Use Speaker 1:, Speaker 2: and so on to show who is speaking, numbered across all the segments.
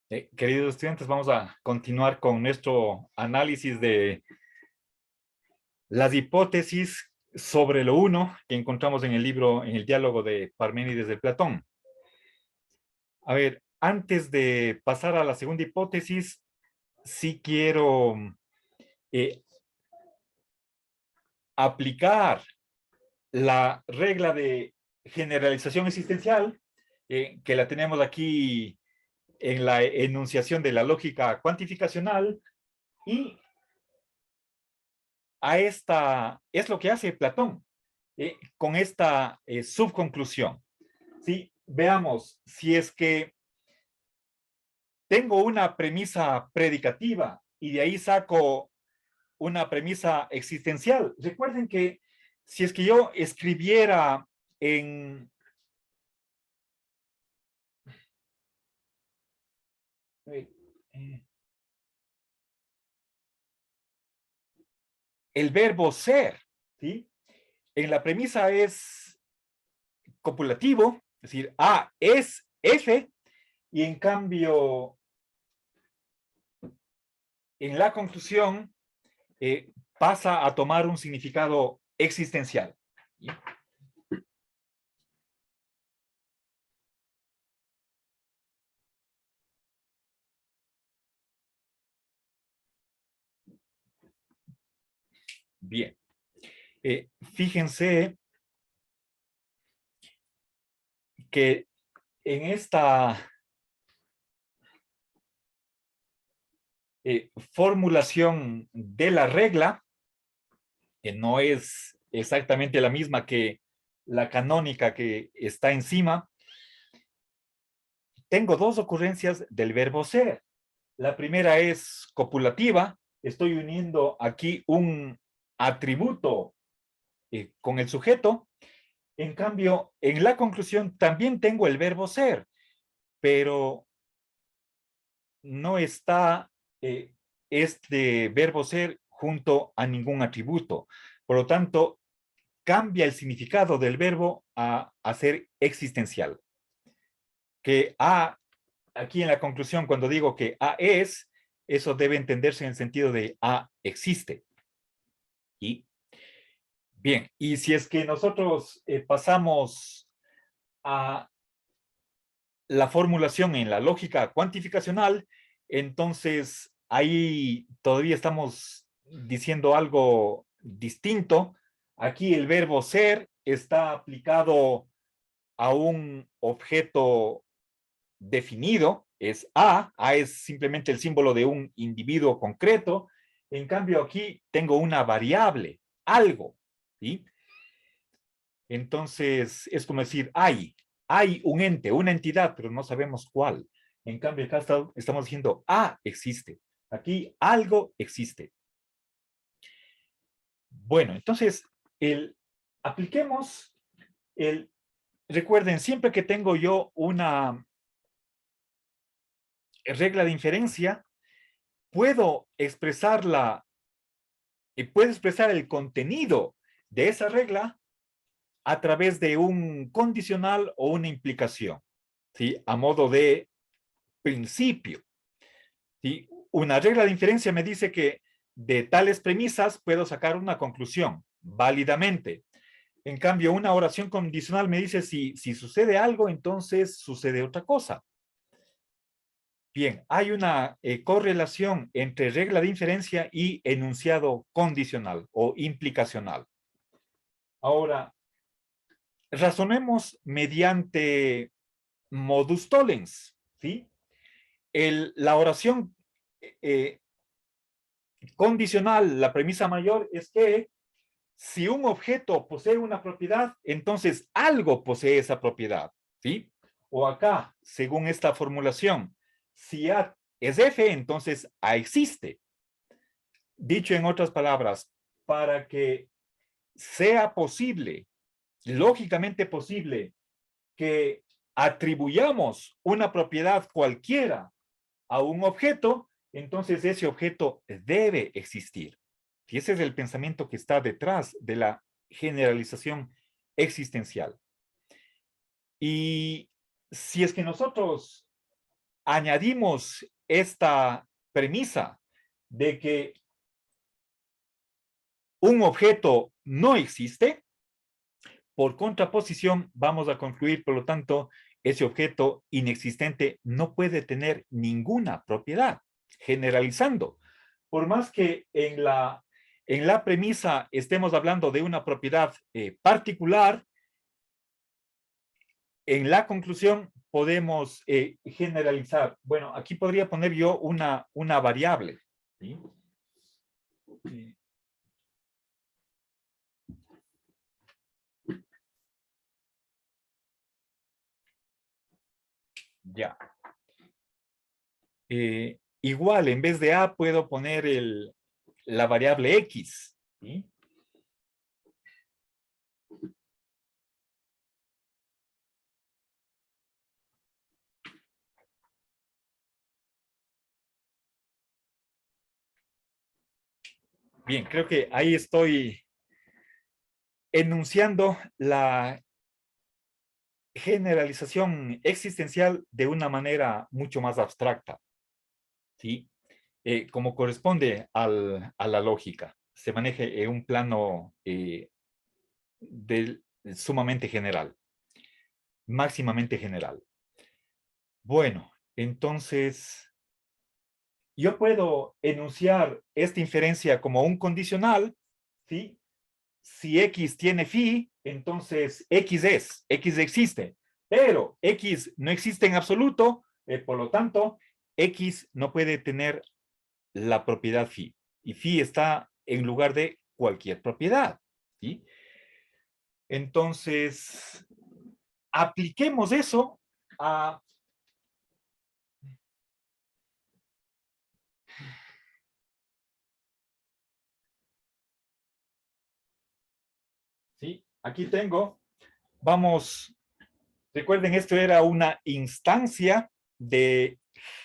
Speaker 1: Queridos estudiantes, vamos a continuar con nuestro análisis de las hipótesis sobre lo uno que encontramos en el libro, en el diálogo de Parménides de Platón. A ver, antes de pasar a la segunda hipótesis, sí quiero eh, aplicar la regla de generalización existencial, que la tenemos aquí en la enunciación de la lógica cuantificacional, y a esta, es lo que hace Platón con esta subconclusión. ¿Sí? Veamos, si es que tengo una premisa predicativa y de ahí saco una premisa existencial. Recuerden que si es que yo escribiera en el verbo ser, ¿sí? En la premisa es copulativo, es decir, A es F, y en cambio, en la conclusión, pasa a tomar un significado existencial. ¿Sí? Bien. Fíjense que en esta formulación de la regla, que no es exactamente la misma que la canónica que está encima, tengo dos ocurrencias del verbo ser. La primera es copulativa, estoy uniendo aquí un atributo con el sujeto. En cambio, en la conclusión también tengo el verbo ser, pero no está este verbo ser junto a ningún atributo. Por lo tanto, cambia el significado del verbo a ser existencial. Que A, aquí en la conclusión, cuando digo que A es, eso debe entenderse en el sentido de A existe. Y bien, y si es que nosotros pasamos a la formulación en la lógica cuantificacional, entonces ahí todavía estamos diciendo algo distinto. Aquí el verbo ser está aplicado a un objeto definido, es A es simplemente el símbolo de un individuo concreto. En cambio aquí tengo una variable, algo, ¿sí? Entonces, es como decir, hay un ente, una entidad, pero no sabemos cuál. En cambio, acá estamos diciendo, existe. Aquí algo existe. Bueno, entonces, apliquemos el, recuerden, siempre que tengo yo una regla de inferencia, puedo expresarla, y puedo expresar el contenido de esa regla a través de un condicional o una implicación, ¿sí? A modo de principio. ¿Sí? Una regla de inferencia me dice que de tales premisas puedo sacar una conclusión válidamente. En cambio, una oración condicional me dice si sucede algo, entonces sucede otra cosa. Bien, hay una correlación entre regla de inferencia y enunciado condicional o implicacional. Ahora, razonemos mediante modus tollens, ¿sí? La oración condicional, la premisa mayor es que si un objeto posee una propiedad, entonces algo posee esa propiedad, ¿sí? O acá, según esta formulación, si A es F, entonces A existe. Dicho en otras palabras, para que sea posible, lógicamente posible, que atribuyamos una propiedad cualquiera a un objeto, entonces ese objeto debe existir. Y ese es el pensamiento que está detrás de la generalización existencial. Y si es que nosotros añadimos esta premisa de que un objeto no existe, por contraposición, vamos a concluir, por lo tanto, ese objeto inexistente no puede tener ninguna propiedad, generalizando. Por más que en la premisa estemos hablando de una propiedad particular, en la conclusión podemos generalizar. Bueno, aquí podría poner yo una variable. ¿Sí? Ya. Igual, en vez de A puedo poner la variable X. ¿Sí? Bien, creo que ahí estoy enunciando la generalización existencial de una manera mucho más abstracta, ¿sí? Como corresponde a la lógica. Se maneje en un plano sumamente general, máximamente general. Bueno, entonces yo puedo enunciar esta inferencia como un condicional, ¿sí? Si X tiene phi, entonces X existe, pero X no existe en absoluto, por lo tanto, X no puede tener la propiedad phi, y phi está en lugar de cualquier propiedad, ¿sí? Entonces, apliquemos eso a... ¿Sí? Aquí tengo, vamos, recuerden, esto era una instancia de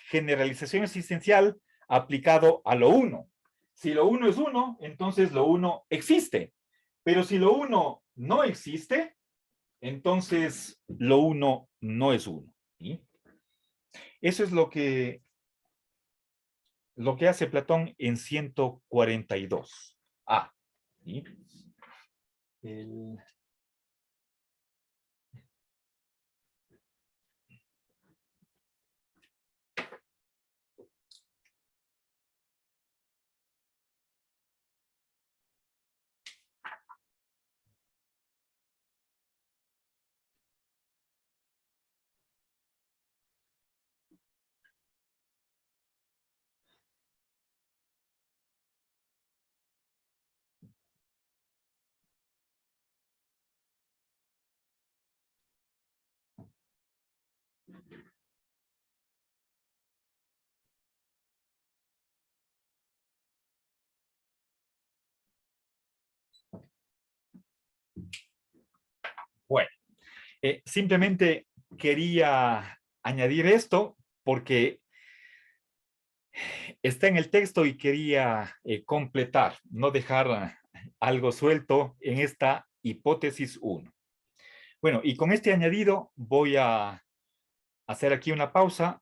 Speaker 1: generalización existencial aplicado a lo uno. Si lo uno es uno, entonces lo uno existe. Pero si lo uno no existe, entonces lo uno no es uno. ¿Sí? Eso es lo que hace Platón en 142. Ah, ¿sí? El... Bueno, simplemente quería añadir esto porque está en el texto y quería completar, no dejar algo suelto en esta hipótesis 1. Bueno, y con este añadido voy a hacer aquí una pausa